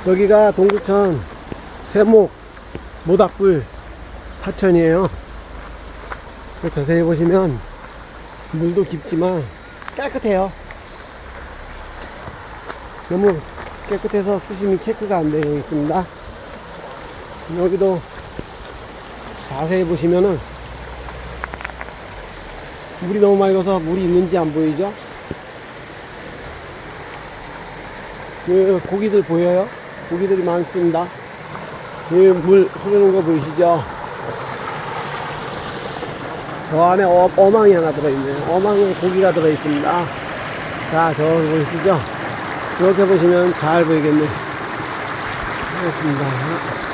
여기가 동두천 세목 모닥불 하천이에요. 자세히 보시면 물도 깊지만 깨끗해요. 너무 깨끗해서 수심이 체크가 안 되어 있습니다. 여기도 자세히 보시면은 물이 너무 맑아서 물이 있는지 안 보이죠? 그 고기들 보여요? 고기들이 많습니다. 여기 물 흐르는 거 보이시죠? 저 안에 어망이 하나 들어있네요. 어망에 고기가 들어있습니다. 자, 저 보이시죠? 이렇게 보시면 잘 보이겠네요. 그렇습니다.